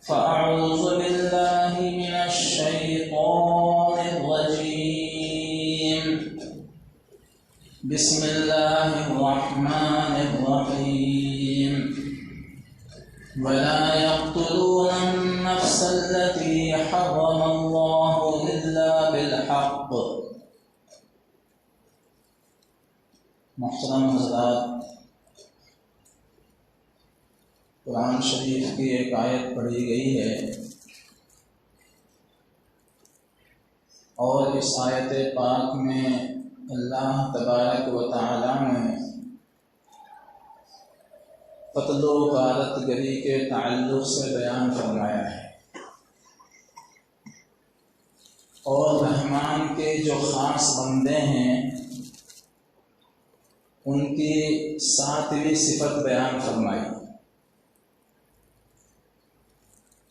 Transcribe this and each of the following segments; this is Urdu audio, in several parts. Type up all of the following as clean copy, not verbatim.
فأعوذ بالله من الشيطان الرجيم. بسم الله الرحمن الرحيم. ولا يقتلون النفس التي حرم الله إلا بالحق. محترم حضرات، قرآن شریف کی ایک آیت پڑھی گئی ہے اور اس آیت پاک میں اللہ تبارک و تعالی نے قتل و غارت گری کے تعلق سے بیان فرمایا ہے، اور رحمان کے جو خاص بندے ہیں ان کی 7ویں صفت بیان فرمائی۔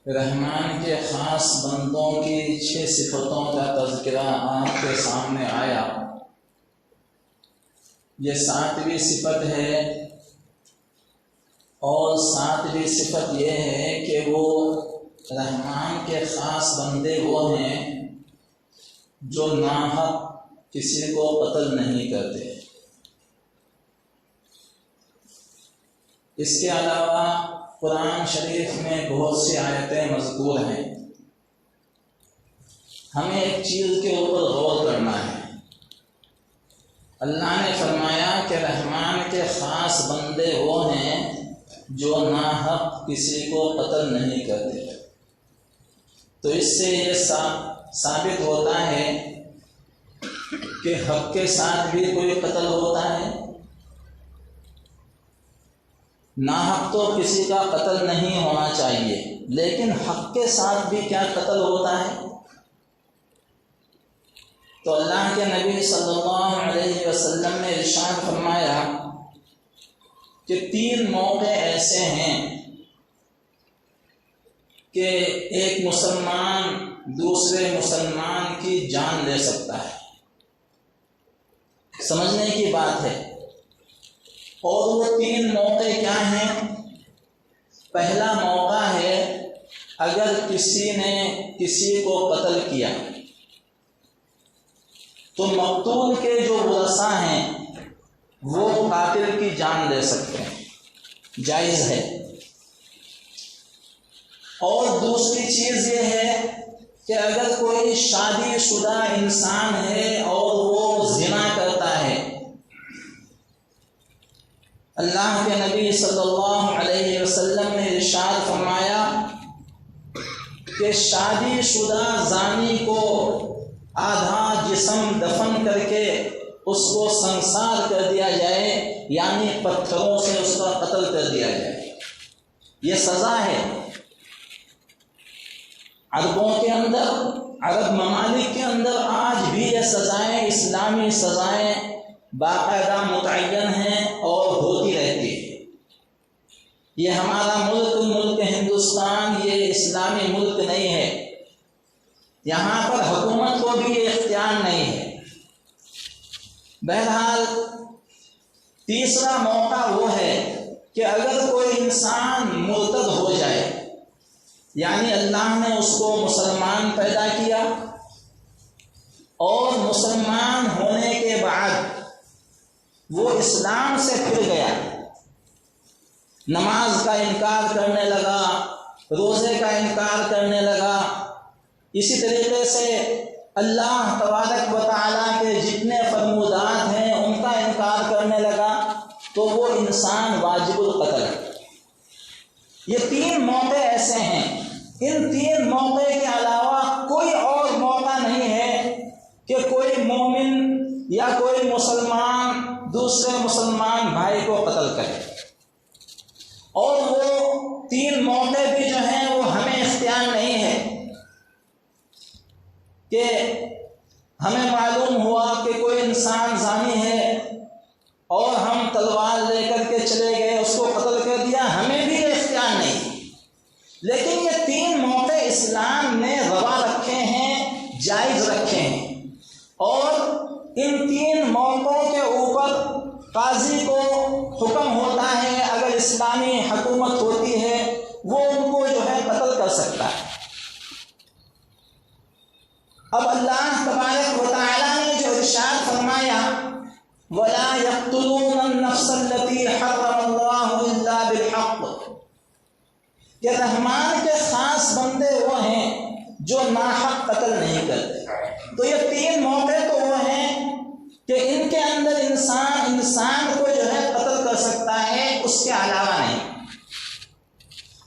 رحمان کے خاص بندوں کی 6 صفتوں کا تذکرہ آپ کے سامنے آیا۔ یہ 7ویں صفت ہے، اور 7ویں صفت یہ ہے کہ وہ رحمان کے خاص بندے وہ ہیں جو ناحق کسی کو قتل نہیں کرتے۔ اس کے علاوہ قرآن شریف میں بہت سی آیتیں مذکور ہیں۔ ہمیں ایک چیز کے اوپر غور کرنا ہے۔ اللہ نے فرمایا کہ رحمان کے خاص بندے وہ ہیں جو ناحق کسی کو قتل نہیں کرتے۔ تو اس سے یہ ثابت ہوتا ہے کہ حق کے ساتھ بھی کوئی قتل ہوتا ہے۔ ناحق تو کسی کا قتل نہیں ہونا چاہیے، لیکن حق کے ساتھ بھی کیا قتل ہوتا ہے؟ تو اللہ کے نبی صلی اللہ علیہ وسلم نے ارشاد فرمایا کہ 3 موقع ایسے ہیں کہ ایک مسلمان دوسرے مسلمان کی جان لے سکتا ہے۔ سمجھنے کی بات ہے۔ اور وہ 3 موقع کیا ہیں؟ پہلا موقع ہے اگر کسی نے کسی کو قتل کیا تو مقتول کے جو ورثاء ہیں وہ قاتل کی جان لے سکتے ہیں، جائز ہے۔ اور دوسری چیز یہ ہے کہ اگر کوئی شادی شدہ انسان ہے اور وہ زنا کرتا ہے، اللہ کے نبی صلی اللہ علیہ وسلم نے ارشاد فرمایا کہ شادی شدہ زانی کو آدھا جسم دفن کر کے اس کو سنسار کر دیا جائے، یعنی پتھروں سے اس کا قتل کر دیا جائے۔ یہ سزا ہے۔ عربوں کے اندر، عرب ممالک کے اندر آج بھی یہ سزائیں، اسلامی سزائیں باقاعدہ متعین ہیں اور ہوتی رہتی ہے۔ یہ ہمارا ملک ہندوستان یہ اسلامی ملک نہیں ہے، یہاں پر حکومت کو بھی یہ اختیار نہیں ہے۔ بہرحال تیسرا موقع وہ ہے کہ اگر کوئی انسان مرتد ہو جائے، یعنی اللہ نے اس کو مسلمان پیدا کیا اور مسلمان ہونے کے بعد وہ اسلام سے پھر گیا، نماز کا انکار کرنے لگا، روزے کا انکار کرنے لگا، اسی طریقے سے اللہ تبارک و تعالیٰ کے جتنے فرمودات ہیں ان کا انکار کرنے لگا، تو وہ انسان واجب القتل ہے۔ یہ 3 موقع ایسے ہیں، ان 3 موقع کے علاوہ کوئی اور موقع نہیں ہے کہ کوئی مومن یا کوئی مسلمان دوسرے مسلمان بھائی کو قتل کرے۔ اور وہ 3 موقع بھی جو ہیں وہ ہمیں اختیار نہیں ہے کہ ہمیں معلوم ہوا کہ کوئی انسان زانی ہے اور ہم تلوار لے کر کے چلے گئے، اس کو قتل کر دیا، ہمیں بھی یہ اختیار نہیں۔ لیکن یہ 3 موقع اسلام نے روا رکھے ہیں، جائز رکھے ہیں، اور ان 3 موقعوں کے اوپر قاضی کو حکم ہوتا ہے، اگر اسلامی حکومت ہوتی ہے وہ ان کو جو ہے قتل کر کر سکتا ہے۔ اب اللہ تبارک و تعالیٰ نے جو ارشاد فرمایا وَلَا يَقْتُلُونَ النَّفْسَ الَّتِي حَرَّمَ اللَّهُ إِلَّا بِالْحَقِّ، کہ رحمان کے خاص بندے وہ ہیں جو ناحق قتل نہیں کرتے۔ تو یہ تین موقع تو وہ ہیں کہ ان کے اندر انسان کو جو ہے قتل کر سکتا ہے، اس کے علاوہ نہیں۔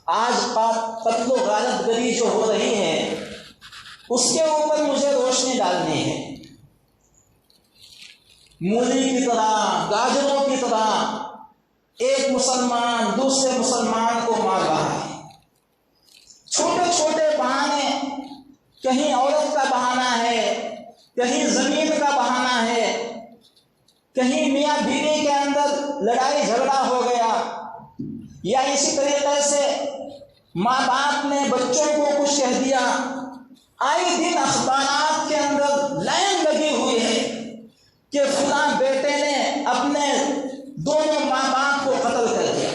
آج قتل و غارت گری جو ہو رہی ہے اس کے اوپر مجھے روشنی ڈالنی ہے۔ مولی کی طرح، گاجروں کی طرح ایک مسلمان دوسرے مسلمان کو مار رہا ہے۔ چھوٹے چھوٹے بہانے، کہیں عورت کا بہانہ ہے، کہیں زمین کا بہانہ ہے، کہیں میاں بیوی کے اندر لڑائی جھگڑا ہو گیا، یا اسی طریقے سے ماں باپ نے بچوں کو کچھ کہہ دیا۔ آئے دن اخبارات کے اندر لائن لگی ہوئی ہے کہ فلاں بیٹے نے اپنے دونوں ماں باپ کو قتل کر دیا،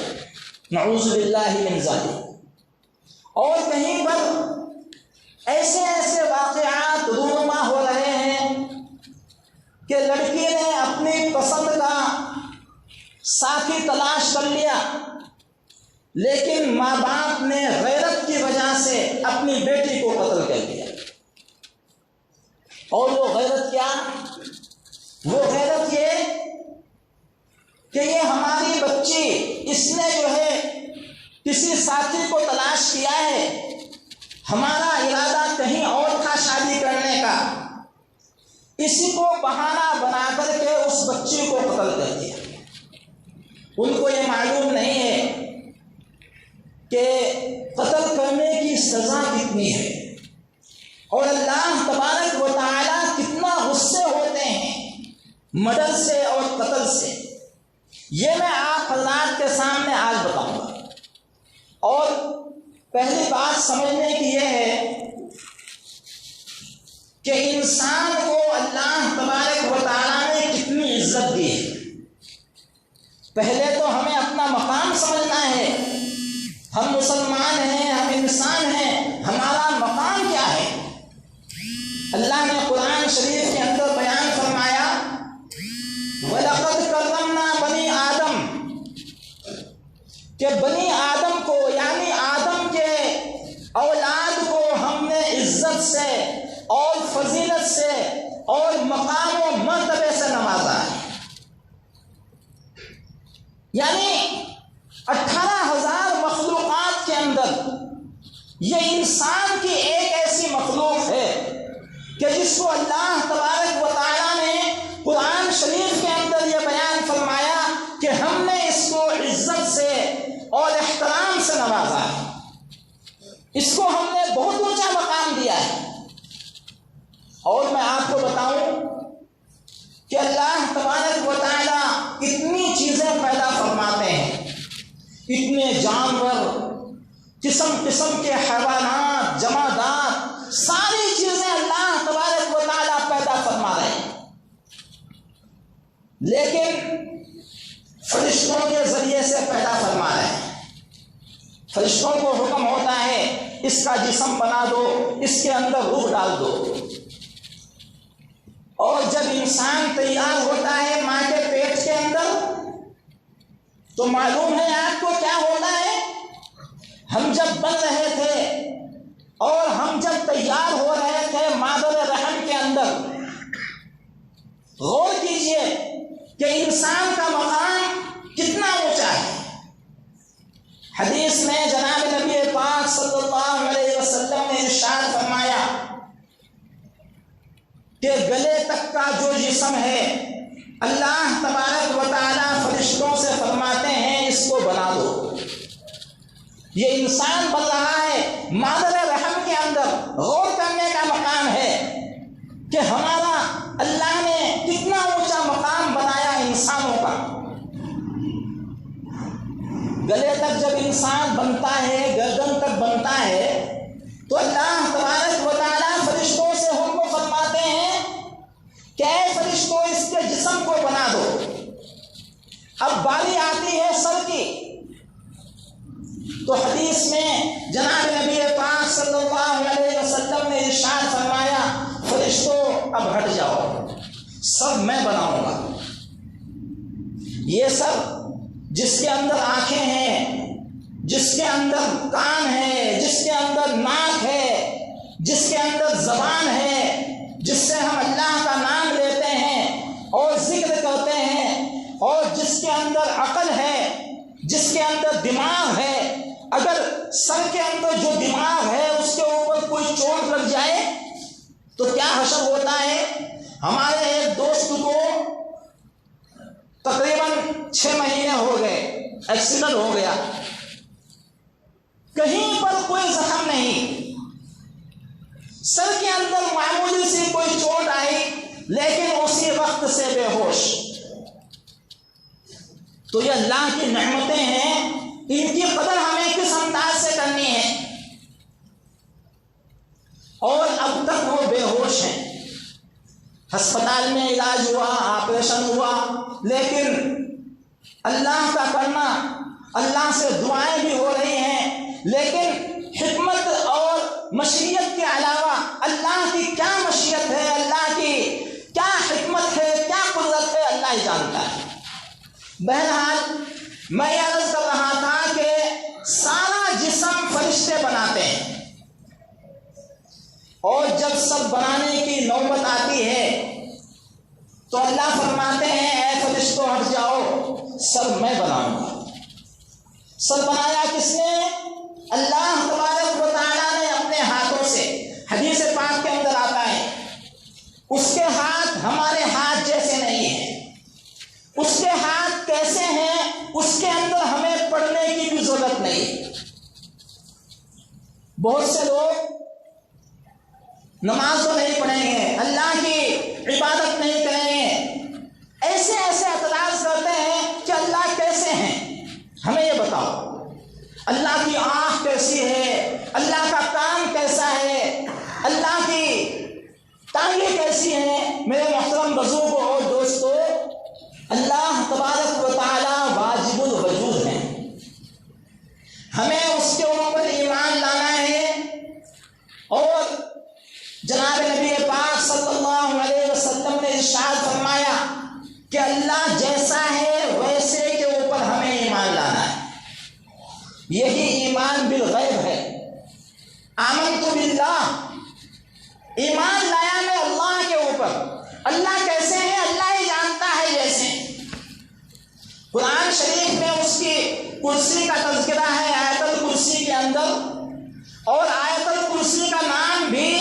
نعوذ باللہ من ذالک۔ اور کہیں پر ایسے ایسے واقعات رونما ہو رہے ہیں کہ لڑکی نے اپنی پسند کا ساتھی تلاش کر لیا، لیکن ماں باپ نے غیرت کی وجہ سے اپنی بیٹی کو قتل کر دیا۔ اور وہ غیرت کیا؟ وہ غیرت یہ کہ یہ ہماری بچی، اس نے جو ہے کسی ساتھی کو تلاش کیا ہے، ہمارا ارادہ کہیں اور تھا شادی کرنے کا، اسی کو بہانہ بنا کر کے اس بچی کو قتل کر دیا۔ ان کو یہ معلوم نہیں ہے کہ قتل کرنے کی سزا کتنی ہے، اور اللہ تبارک و تعالیٰ کتنا غصے ہوتے ہیں مرڈر سے اور قتل سے۔ یہ میں آپ حضرات کے سامنے آج بتاؤں گا۔ اور پہلی بات سمجھنے کی یہ ہے کہ انسان کو اللہ تبارک و تعالیٰ نے کتنی عزت دی ہے۔ پہلے تو ہمیں اپنا مقام سمجھنا ہے۔ ہم مسلمان ہیں، ہم انسان ہیں، ہمارا مقام کیا ہے؟ اللہ نے قرآن شریف کے اندر بیان فرمایا وَلَقَدْ كَرَّمْنَا بَنِي آدم، کہ بنی آدم کو یعنی آدم کے اولاد کو ہم نے عزت سے اور فضیلت سے اور مقام و مرتبے سے نوازا ہے۔ یعنی 18,000 مخلوقات کے اندر یہ انسان کی ایک ایسی مخلوق ہے کہ جس کو اللہ تبارک و تعالیٰ نے قرآن شریف کے اندر یہ بیان فرمایا کہ ہم نے اس کو عزت سے اور احترام سے نوازا ہے، اس کو ہم نے بہت اونچا مقام دیا ہے۔ اور میں آپ کو بتاؤں کہ اللہ تبارک و تعالیٰ اتنی چیزیں پیدا فرماتے ہیں، اتنے جانور، قسم قسم کے حیوانات، جمادات، ساری چیزیں اللہ تبارک و تعالیٰ پیدا فرما رہے ہیں، لیکن فرشتوں کے ذریعے سے پیدا فرما رہے ہیں۔ فرشتوں کو حکم ہوتا ہے اس کا جسم بنا دو، اس کے اندر روح ڈال دو۔ اور جب انسان تیار ہوتا ہے ماں کے پیٹ کے اندر تو معلوم ہے آپ کو کیا ہوتا ہے؟ ہم جب بن رہے تھے اور ہم جب تیار ہو رہے تھے مادر رحم کے اندر، غور کیجئے کہ انسان کا مقام کتنا اونچا ہے۔ حدیث میں جناب نبی پاک صلی اللہ علیہ وسلم نے ارشاد فرمایا کہ گلے تک کا جو جسم ہے اللہ تبارک و تعالیٰ فرشتوں سے فرماتے ہیں اس کو بنا دو۔ یہ انسان بن رہا ہے مادر رحم کے اندر، غور کرنے کا مقام ہے کہ ہمارا اللہ نے کتنا اونچا مقام بنایا انسانوں کا۔ گلے تک جب انسان بنتا ہے، گردن تک بنتا ہے، تو اللہ تبارک و تعالیٰ فرشتوں سے ہم کو فرماتے ہیں کہ اے فرشتوں اس کے جسم کو بنا دو۔ اب باری آتی ہے سر کی، تو حدیث میں جناب نبی پاک سب میں بناؤں گا. یہ سب جس کے اندر آنکھیں ہیں، جس کے اندر کان ہے، جس کے اندر ناک ہے، جس کے اندر زبان ہے، جس سے ہم اللہ کا نام لیتے ہیں اور ذکر کرتے ہیں، اور جس کے اندر عقل ہے، جس کے اندر دماغ ہے، اگر سر کے اندر جو دماغ ہے اس کے اوپر کوئی چوٹ لگ جائے تو کیا حشر ہوتا ہے. ہمارے ایک دوست کو تقریباً 6 مہینے ہو گئے، ایکسیڈنٹ ہو گیا، کہیں پر کوئی زخم نہیں، سر کے اندر معمولی سی کوئی چوٹ آئی لیکن اسی وقت سے بے ہوش. تو یہ اللہ کی نعمتیں ہیں، ان کی قدر ہمیں کس انداز سے کرنی ہے. اور اب تک وہ بے ہوش ہیں، ہسپتال میں علاج ہوا، آپریشن ہوا، لیکن اللہ کا کرنا، اللہ سے دعائیں بھی ہو رہی ہیں، لیکن حکمت اور مشیت کے علاوہ اللہ کی کیا مشیت ہے، اللہ کی کیا حکمت ہے، کیا قدرت ہے، اللہ ہی جانتا ہے. بہرحال میں یہ عرض کر رہا تھا کہ سارا جسم فرشتے بناتے ہیں، اور جب سب بنانے کی نوبت آتی ہے تو اللہ فرماتے ہیں اے فرشتوں ہٹ جاؤ، سب میں بناؤں گا. سب بنایا کس نے؟ اللہ تبارک و تعالیٰ نے اپنے ہاتھوں سے. حدیث پاک کے اندر آتا ہے اس کے ہاتھ ہمارے ہاتھ جیسے نہیں ہیں. اس کے ہاتھ کیسے ہیں؟ اس کے اندر ہمیں پڑھنے کی بھی ضرورت نہیں. بہت سے لوگ نماز تو نہیں پڑھیں گے، اللہ کی عبادت نہیں کریں گے، ایسے ایسے اعتراض کرتے ہیں کہ اللہ کیسے ہیں. ہمیں یہ بتاؤ اللہ کی آنکھ کیسی ہے، اللہ کا کان کیسا ہے، اللہ کی ٹانگیں کیسی ہیں. میرے محترم بزرگوں اور دوستو، اللہ تبارک و تعالی واجب الوجود ہیں، ہمیں اس کے اوپر ایمان لانا ہے. اور جناب نبی پاک صلی اللہ علیہ وسلم نے ارشاد فرمایا کہ اللہ جیسا ہے ویسے کے اوپر ہمیں ایمان لانا ہے. یہی ایمان بالغیب ہے. آمنت باللہ، ایمان لایا میں اللہ کے اوپر. اللہ کیسے ہیں؟ اللہ ہی جانتا ہے جیسے. قرآن شریف میں اس کی کرسی کا تذکرہ ہے آیت الکرسی کے اندر، اور آیت الکرسی کا نام بھی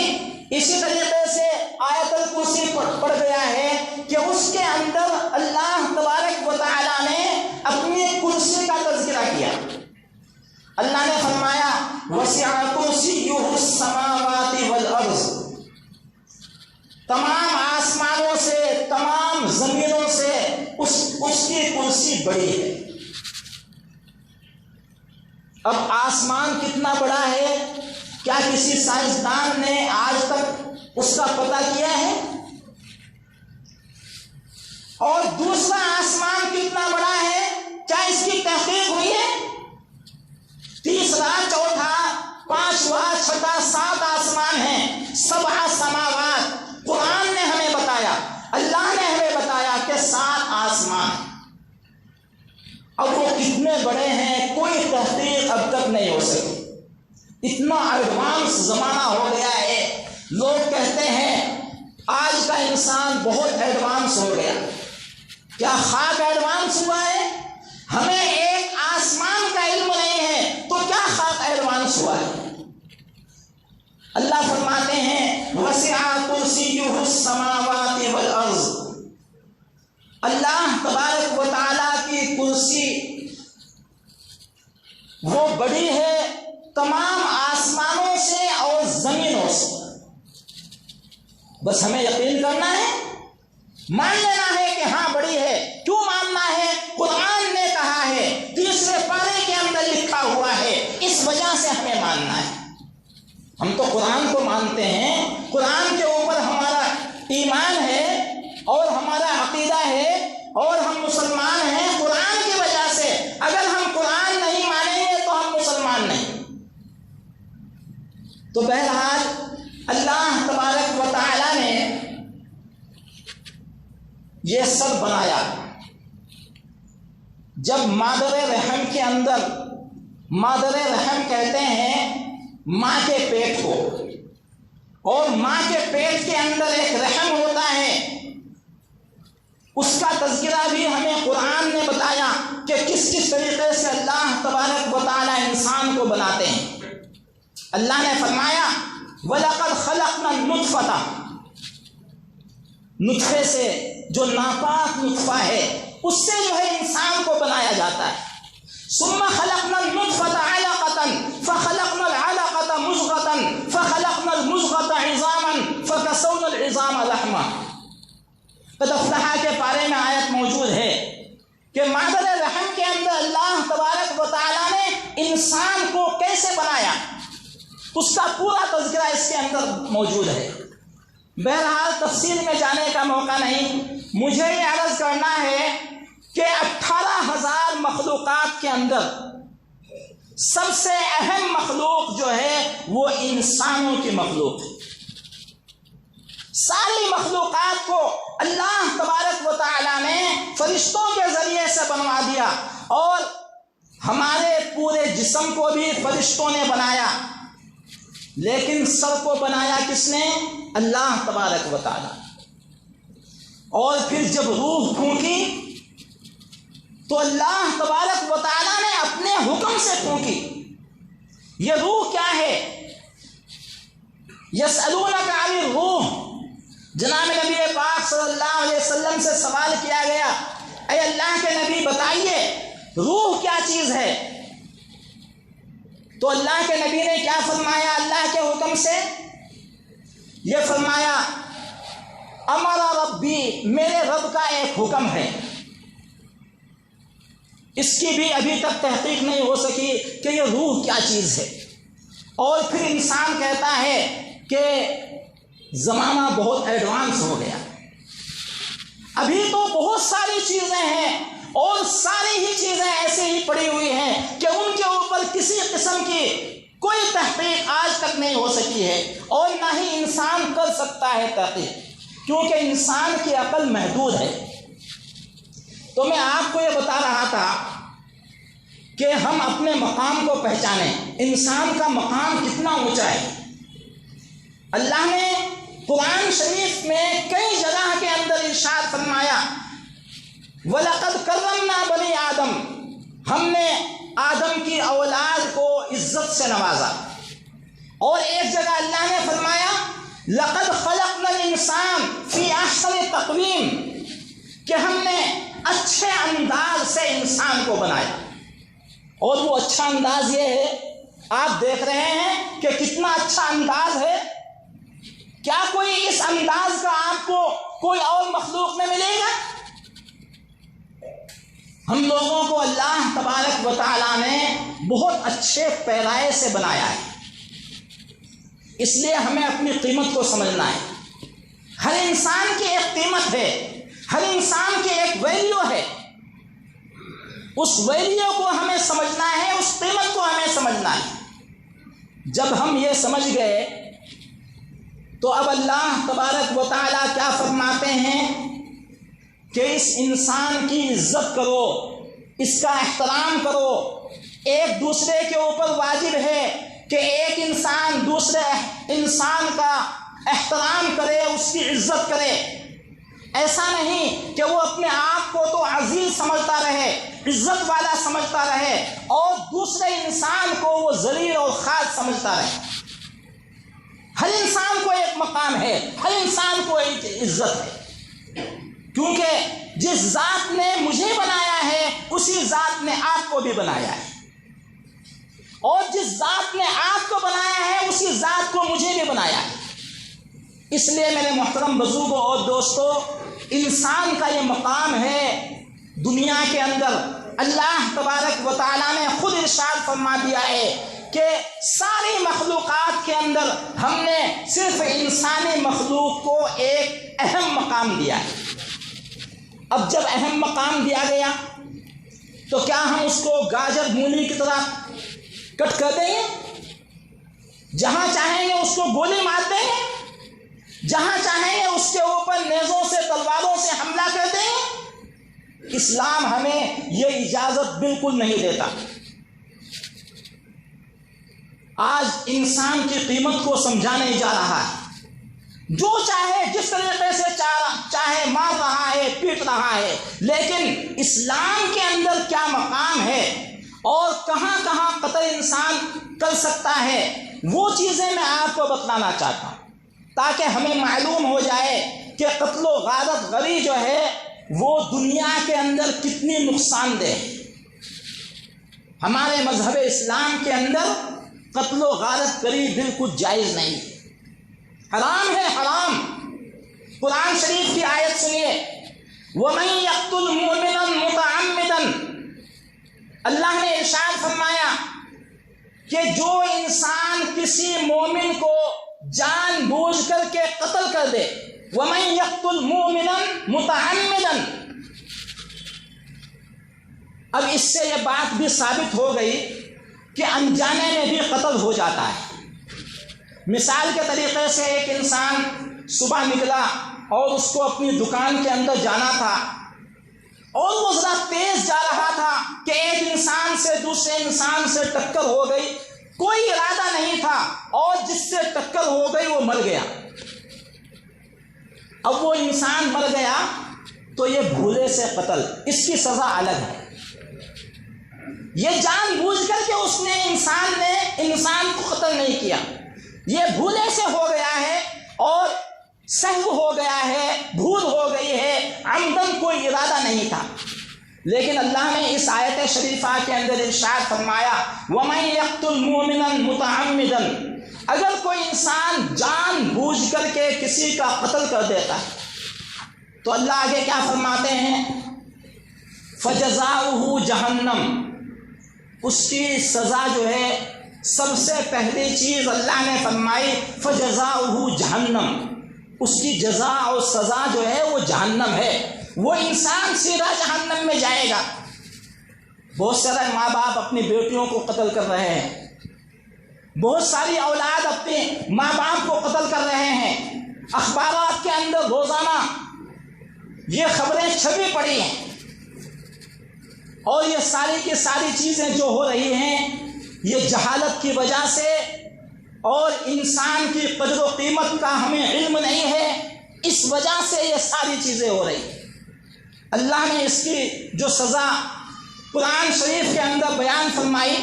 اسی طریقے سے آیت الکرسی پڑھ گیا ہے کہ اس کے اندر اللہ تبارک و تعالیٰ نے اپنی کرسی کا تذکرہ کیا. اللہ نے فرمایا وسع کرسیہ السماوات والارض، تمام آسمانوں سے، تمام زمینوں سے اس کی کرسی بڑی ہے. اب آسمان کتنا بڑا ہے، کیا کسی سائنسدان نے آج تک اس کا پتہ کیا ہے؟ اور دوسرا آسمان کتنا بڑا ہے، کیا اس کی تحقیق ہوئی ہے؟ تیسرا، چوتھا، پانچواں، چھٹا، 7 آسمان ہیں. 7 سماوات قرآن نے ہمیں بتایا، اللہ نے ہمیں بتایا کہ 7 آسمان. اب وہ کتنے بڑے ہیں کوئی تحقیق اب تک نہیں ہو سکی. اتنا ایڈوانس زمانہ ہو گیا ہے. لوگ کہتے ہیں آج کا انسان بہت ایڈوانس ہو گیا. کیا خاک ایڈوانس ہوا ہے؟ ہمیں ایک آسمان کا علم نہیں ہے تو کیا خاک ایڈوانس ہوا ہے؟ اللہ فرماتے ہیں وسع کرسیہ السماوات والارض، اللہ تبارک و تعالیٰ کی کرسی وہ بڑی ہے تمام آسمانوں سے اور زمینوں سے. بس ہمیں یقین کرنا ہے، مان لینا ہے کہ ہاں بڑی ہے. کیوں ماننا ہے؟ قرآن نے کہا ہے، 3 پارے کے اندر لکھا ہوا ہے، اس وجہ سے ہمیں ماننا ہے. ہم تو قرآن کو مانتے ہیں، قرآن کے اوپر ہمارا ایمان ہے اور ہمارا عقیدہ ہے اور ہم مسلمان ہیں قرآن کی وجہ سے. اگر ہم قرآن نہیں مانیں گے تو ہم مسلمان نہیں. تو بہرحال اللہ تبارک و تعالی نے یہ سب بنایا۔ جب مادر رحم کے اندر، مادر رحم کہتے ہیں ماں کے پیٹ کو، اور ماں کے پیٹ کے اندر ایک رحم ہوتا ہے، اس کا تذکرہ بھی ہمیں قرآن نے بتایا کہ کس کس طریقے سے اللہ تبارک و تعالی انسان کو بناتے ہیں۔ اللہ نے فرمایا وَلَقَدْ خَلَقْنَا النُّطْفَةَ، نطفے سے، جو ناپاک نطفہ ہے اس سے جو ہے انسان کو بنایا جاتا ہے۔ ثم خلقنا النطفة علقة فخلقنا العلقة مضغة فخلقنا المضغة عظاما فكسونا العظام لحما۔ قد افلح کے بارے میں آیت موجود ہے کہ مادر رحم کے اندر اللہ تبارک و تعالیٰ نے انسان کو کیسے بنایا، اس کا پورا تذکرہ اس کے اندر موجود ہے۔ بہرحال تفصیل میں جانے کا موقع نہیں، مجھے یہ عرض کرنا ہے کہ 18,000 مخلوقات کے اندر سب سے اہم مخلوق جو ہے وہ انسانوں کی مخلوق ہے۔ ساری مخلوقات کو اللہ تبارک و تعالیٰ نے فرشتوں کے ذریعے سے بنوا دیا، اور ہمارے پورے جسم کو بھی فرشتوں نے بنایا، لیکن سر کو بنایا کس نے؟ اللہ تبارک و تعالیٰ۔ اور پھر جب روح پھونکی تو اللہ تبارک و تعالیٰ نے اپنے حکم سے پھونکی۔ یہ روح کیا ہے؟ یسألونک عن الروح، جناب نبی پاک صلی اللہ علیہ وسلم سے سوال کیا گیا، اے اللہ کے نبی بتائیے روح کیا چیز ہے؟ تو اللہ کے نبی نے کیا فرمایا اللہ کے حکم سے؟ یہ فرمایا امر ربی، میرے رب کا ایک حکم ہے۔ اس کی بھی ابھی تک تحقیق نہیں ہو سکی کہ یہ روح کیا چیز ہے۔ اور پھر انسان کہتا ہے کہ زمانہ بہت ایڈوانس ہو گیا، ابھی تو بہت ساری چیزیں ہیں اور ساری ہی چیزیں ایسے ہی پڑی ہوئی ہیں کہ ان کے اوپر کسی قسم کی کوئی تحقیق آج تک نہیں ہو سکی ہے، اور نہ ہی انسان کر سکتا ہے تحقیق، کیونکہ انسان کی عقل محدود ہے۔ تو میں آپ کو یہ بتا رہا تھا کہ ہم اپنے مقام کو پہچانیں، انسان کا مقام کتنا اونچا ہے۔ اللہ نے قرآن شریف میں کئی جگہ کے اندر ارشاد فرمایا وَلَقَدْ كَرَّمْنَا بَنِي آدم، ہم نے آدم کی اولاد کو عزت سے نوازا۔ اور ایک جگہ اللہ نے فرمایا لَقَدْ خَلَقْنَا الْإِنسَانَ فِي أَحْسَنِ تَقْوِيمٍ، کہ ہم نے اچھے انداز سے انسان کو بنایا۔ اور وہ اچھا انداز یہ ہے، آپ دیکھ رہے ہیں کہ کتنا اچھا انداز ہے۔ کیا کوئی اس انداز کا آپ کو کوئی اور مخلوق میں ملے گا؟ ہم لوگوں کو اللہ تبارک و تعالیٰ نے بہت اچھے پیرائے سے بنایا ہے، اس لیے ہمیں اپنی قیمت کو سمجھنا ہے۔ ہر انسان کی ایک قیمت ہے، ہر انسان کی ایک ویلیو ہے، اس ویلیو کو ہمیں سمجھنا ہے، اس قیمت کو ہمیں سمجھنا ہے۔ جب ہم یہ سمجھ گئے تو اب اللہ تبارک و تعالیٰ کیا فرماتے ہیں کہ اس انسان کی عزت کرو، اس کا احترام کرو۔ ایک دوسرے کے اوپر واجب ہے کہ ایک انسان دوسرے انسان کا احترام کرے، اس کی عزت کرے۔ ایسا نہیں کہ وہ اپنے آپ کو تو عزیز سمجھتا رہے، عزت والا سمجھتا رہے، اور دوسرے انسان کو وہ ذلیل اور خاص سمجھتا رہے۔ ہر انسان کو ایک مقام ہے، ہر انسان کو ایک عزت ہے، کیونکہ جس ذات نے مجھے بنایا ہے اسی ذات نے آپ کو بھی بنایا ہے، اور جس ذات نے آپ کو بنایا ہے اسی ذات کو مجھے بھی بنایا ہے۔ اس لیے میرے محترم بزرگوں اور دوستوں، انسان کا یہ مقام ہے دنیا کے اندر۔ اللہ تبارک و تعالیٰ نے خود ارشاد فرما دیا ہے کہ ساری مخلوقات کے اندر ہم نے صرف انسانی مخلوق کو ایک اہم مقام دیا ہے۔ اب جب اہم مقام دیا گیا تو کیا ہم اس کو گاجر مولی کی طرح کٹ کر دیں گے؟ جہاں چاہیں گے اس کو گولی مار دیں گے؟ جہاں چاہیں گے اس کے اوپر نیزوں سے تلواروں سے حملہ کر دیں گے۔ اسلام ہمیں یہ اجازت بالکل نہیں دیتا۔ آج انسان کی قیمت کو سمجھا نہیں جا رہا ہے، جو چاہے جس طریقے سے چاہے مار رہا ہے، پیٹ رہا ہے، لیکن اسلام کے اندر کیا مقام ہے اور کہاں کہاں قتل انسان کر سکتا ہے، وہ چیزیں میں آپ کو بتلانا چاہتا ہوں تاکہ ہمیں معلوم ہو جائے کہ قتل و غارت گری جو ہے وہ دنیا کے اندر کتنی نقصان دہ ہے۔ ہمارے مذہب اسلام کے اندر قتل و غارت گری بالکل جائز نہیں، حرام ہے، حرام۔ قرآن شریف کی آیت سنیے، وَمَن يَقْتُلْ مُؤْمِنًا مُتَعَمِّدًا، اللہ نے ارشاد فرمایا کہ جو انسان کسی مومن کو جان بوجھ کر کے قتل کر دے، وَمَن يَقْتُلْ مُؤْمِنًا مُتَعَمِّدًا، اب اس سے یہ بات بھی ثابت ہو گئی کہ انجانے میں بھی قتل ہو جاتا ہے۔ مثال کے طریقے سے ایک انسان صبح نکلا اور اس کو اپنی دکان کے اندر جانا تھا اور وہ ذرا تیز جا رہا تھا کہ ایک انسان سے دوسرے انسان سے ٹکر ہو گئی، کوئی ارادہ نہیں تھا اور جس سے ٹکر ہو گئی وہ مر گیا۔ اب وہ انسان مر گیا تو یہ بھولے سے قتل، اس کی سزا الگ ہے۔ یہ جان بوجھ کر کے اس نے انسان کو قتل نہیں کیا، یہ بھولے سے ہو گیا ہے اور سہو ہو گیا ہے، بھول ہو گئی ہے، عمدن کوئی ارادہ نہیں تھا۔ لیکن اللہ نے اس آیت شریفہ کے اندر ارشاد فرمایا وَمَن يَقْتُلْ مُؤْمِنًا مُتَعَمِّدًا، اگر کوئی انسان جان بوجھ کر کے کسی کا قتل کر دیتا ہے تو اللہ آگے کیا فرماتے ہیں، فَجَزَاؤُهُ جَهَنَّمُ، اس کی سزا جو ہے سب سے پہلی چیز اللہ نے فرمائی فَجَزَاؤُهُ جَهَنَّمُ، اس کی جزا اور سزا جو ہے وہ جہنم ہے، وہ انسان سیدھا جہنم میں جائے گا۔ بہت سارے ماں باپ اپنی بیٹیوں کو قتل کر رہے ہیں، بہت ساری اولاد اپنے ماں باپ کو قتل کر رہے ہیں، اخبارات کے اندر روزانہ یہ خبریں چھپی پڑی ہیں، اور یہ ساری کی ساری چیزیں جو ہو رہی ہیں یہ جہالت کی وجہ سے اور انسان کی قدر و قیمت کا ہمیں علم نہیں ہے، اس وجہ سے یہ ساری چیزیں ہو رہی ہیں۔ اللہ نے اس کی جو سزا قرآن شریف کے اندر بیان فرمائی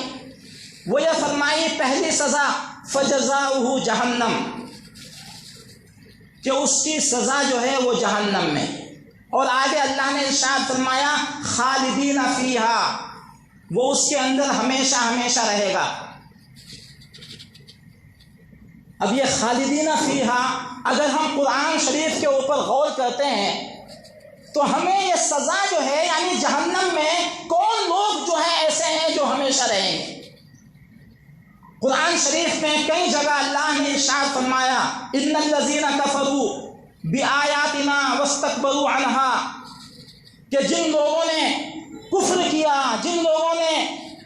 وہ یہ فرمائی، پہلی سزا فَجَزَاؤُهُ جَهَنَّمُ، کہ اس کی سزا جو ہے وہ جہنم میں، اور آگے اللہ نے ارشاد فرمایا خالدین فیہا، وہ اس کے اندر ہمیشہ ہمیشہ رہے گا۔ اب یہ خالدین فیہا اگر ہم قرآن شریف کے اوپر غور کرتے ہیں تو ہمیں یہ سزا جو ہے یعنی جہنم میں کون لوگ جو ہیں ایسے ہیں جو ہمیشہ رہیں گے۔ قرآن شریف میں کئی جگہ اللہ نے ارشاد فرمایا ان الذین کفروا بآیاتنا واستکبروا عنہا، کہ جن لوگوں نے کفر کیا، جن لوگوں نے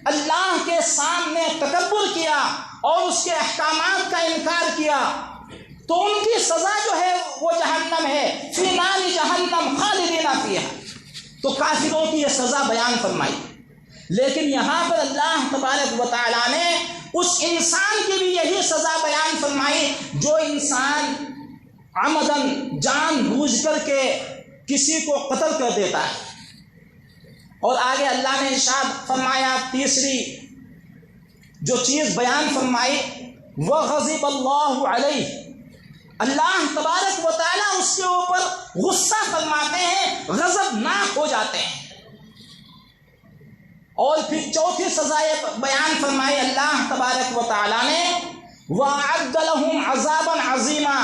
اللہ کے سامنے تکبر کیا اور اس کے احکامات کا انکار کیا تو ان کی سزا جو ہے وہ جہنم ہے، فی نار جہنم خالدین فیہا، تو کافروں کی یہ سزا بیان فرمائی۔ لیکن یہاں پر اللہ تبارک و تعالیٰ نے اس انسان کی بھی یہی سزا بیان فرمائی جو انسان عمدن جان بوجھ کر کے کسی کو قتل کر دیتا ہے۔ اور آگے اللہ نے ارشاد فرمایا تیسری جو چیز بیان فرمائی وَغَضِبَ اللَّهُ عَلَيْهِ، اللہ تبارک و تعالیٰ اس کے اوپر غصہ فرماتے ہیں، غضبناک ہو جاتے ہیں۔ اور پھر چوتھی سزا یہ بیان فرمائی اللہ تبارک و تعالیٰ نے وَأَعَدَّ لَهُمْ عَذَابًا عَظِيمًا،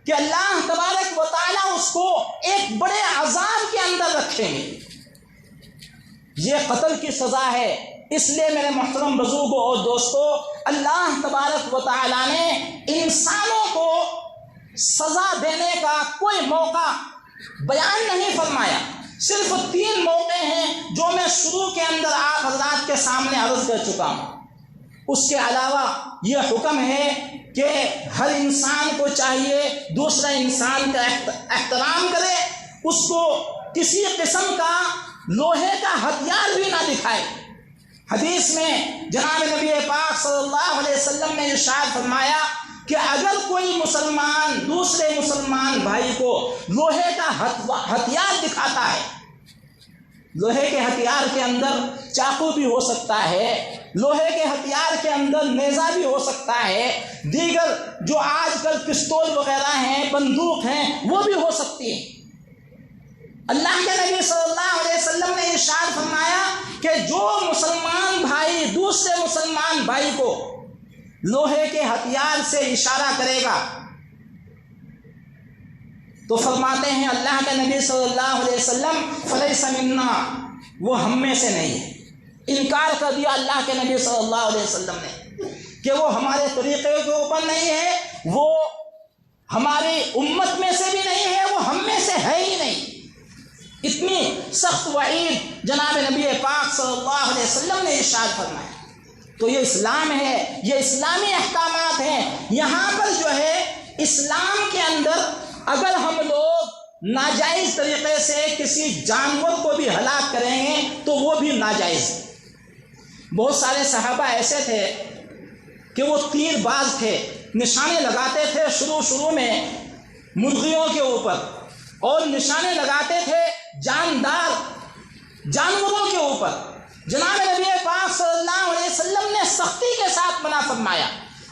کہ اللہ تبارک و تعالیٰ اس کو ایک بڑے عذاب کے اندر رکھیں گے۔ یہ قتل کی سزا ہے، اس لیے میرے محترم بزرگوں اور دوستو، اللہ تبارک و تعالیٰ نے انسانوں کو سزا دینے کا کوئی موقع بیان نہیں فرمایا، صرف 3 موقع ہیں جو میں شروع کے اندر آپ حضرات کے سامنے عرض کر چکا ہوں۔ اس کے علاوہ یہ حکم ہے کہ ہر انسان کو چاہیے دوسرے انسان کا احترام کرے، اس کو کسی قسم کا لوہے کا ہتھیار بھی نہ دکھائے۔ حدیث میں جناب نبی پاک صلی اللہ علیہ وسلم نے ارشاد فرمایا کہ اگر کوئی مسلمان دوسرے مسلمان بھائی کو لوہے کا ہتھیار دکھاتا ہے، لوہے کے ہتھیار کے اندر چاقو بھی ہو سکتا ہے، لوہے کے ہتھیار کے اندر نیزہ بھی ہو سکتا ہے، دیگر جو آج کل پستول وغیرہ ہیں، بندوق ہیں، وہ بھی ہو سکتی ہے۔ اللہ کے نبی صلی اللہ علیہ وسلم نے ارشاد فرمایا کہ جو مسلمان بھائی دوسرے مسلمان بھائی کو لوہے کے ہتھیار سے اشارہ کرے گا تو فرماتے ہیں اللہ کے نبی صلی اللہ علیہ وسلم فلیس منا، وہ ہم میں سے نہیں ہے۔ انکار کر دیا اللہ کے نبی صلی اللہ علیہ وسلم نے کہ وہ ہمارے طریقے کے اوپر نہیں ہے، وہ ہماری امت میں سے بھی نہیں ہے، وہ ہم میں سے ہے ہی نہیں۔ اتنی سخت وعید جناب نبی پاک صلی اللہ علیہ وسلم نے ارشاد فرمایا۔ تو یہ اسلام ہے، یہ اسلامی احکامات ہیں۔ یہاں پر جو ہے اسلام کے اندر اگر ہم لوگ ناجائز طریقے سے کسی جانور کو بھی ہلاک کریں گے تو وہ بھی ناجائز ہے۔ بہت سارے صحابہ ایسے تھے کہ وہ تیر باز تھے، نشانے لگاتے تھے شروع میں مرغیوں کے اوپر، اور نشانے لگاتے تھے جاندار جانوروں کے اوپر۔ جناب نبی پاک صلی اللہ علیہ وسلم نے سختی کے ساتھ منع فرمایا،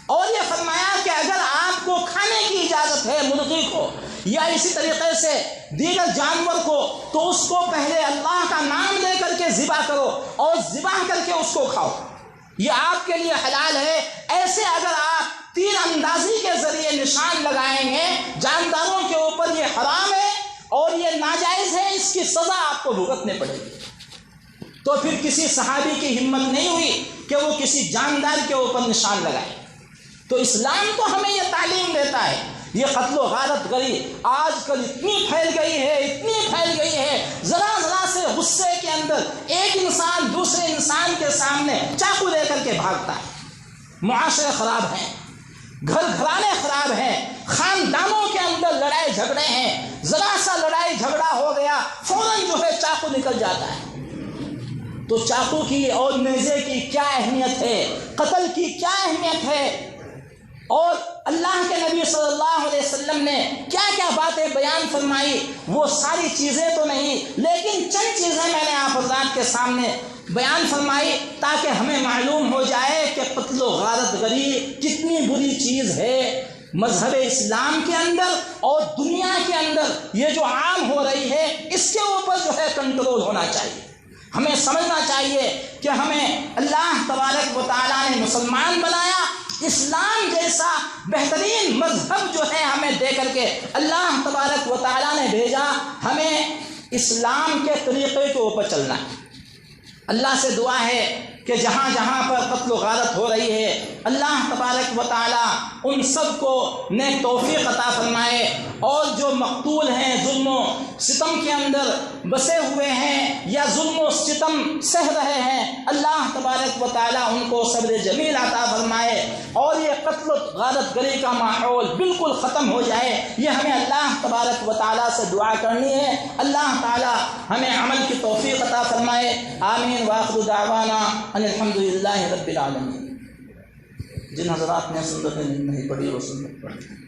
اور یہ فرمایا کہ اگر آپ کو کھانے کی اجازت ہے مرغی کو یا اسی طریقے سے دیگر جانور کو، تو اس کو پہلے اللہ کا نام لے کر کے ذبح کرو اور ذبح کر کے اس کو کھاؤ، یہ آپ کے لیے حلال ہے۔ ایسے اگر آپ تیر اندازی کے ذریعے نشان لگائیں گے جانداروں کے اوپر، یہ حرام ہے اور یہ ناجائز ہے، اس کی سزا آپ کو بھگتنے پڑے گی۔ تو پھر کسی صحابی کی ہمت نہیں ہوئی کہ وہ کسی جاندار کے اوپر نشان لگائے۔ تو اسلام تو ہمیں یہ تعلیم دیتا ہے۔ یہ قتل و غارت گری آج کل اتنی پھیل گئی ہے، ذرا سے غصے کے اندر ایک انسان دوسرے انسان کے سامنے چاقو لے کر کے بھاگتا ہے۔ معاشرے خراب ہیں، گھر گھرانے خراب ہیں، خاندانوں کے اندر لڑائی جھگڑے ہیں، ذرا سا لڑائی جھگڑا ہو گیا فوراً جو ہے چاقو نکل جاتا ہے۔ تو چاقو کی اور نیزے کی کیا اہمیت ہے، قتل کی کیا اہمیت ہے، اور اللہ کے نبی صلی اللہ علیہ وسلم نے کیا کیا باتیں بیان فرمائی، وہ ساری چیزیں تو نہیں، لیکن چند چیزیں میں نے آپ حضرات کے سامنے بیان فرمائی تاکہ ہمیں معلوم ہو جائے کہ قتل و غارت گری کتنی بری چیز ہے۔ مذہب اسلام کے اندر اور دنیا کے اندر یہ جو عام ہو رہی ہے، اس کے اوپر جو ہے کنٹرول ہونا چاہیے۔ ہمیں سمجھنا چاہیے کہ ہمیں اللہ تبارک و تعالیٰ نے مسلمان بنایا، اسلام جیسا بہترین مذہب جو ہے ہمیں دے کر کے اللہ تبارک و تعالیٰ نے بھیجا، ہمیں اسلام کے طریقے کے اوپر چلنا ہے۔ اللہ سے دعا ہے کہ جہاں جہاں پر قتل و غارت ہو رہی ہے، اللہ تبارک و تعالیٰ ان سب کو نیک توفیق عطا فرمائے، اور جو مقتول ہیں، ظلم و ستم کے اندر بسے ہوئے ہیں یا ظلم و ستم سہ رہے ہیں، اللہ تبارک و تعالیٰ ان کو صبر جمیل عطا فرمائے، اور یہ قتل و غارت گری کا ماحول بالکل ختم ہو جائے۔ یہ ہمیں اللہ تبارک و تعالیٰ سے دعا کرنی ہے۔ اللہ تعالیٰ ہمیں عمل کی توفیق عطا فرمائے۔ آمین وآخر دعوانا ان الحمدللہ رب العالمین۔ جن حضرات نے سنت نہیں پڑھی وہ سنت پڑھیں۔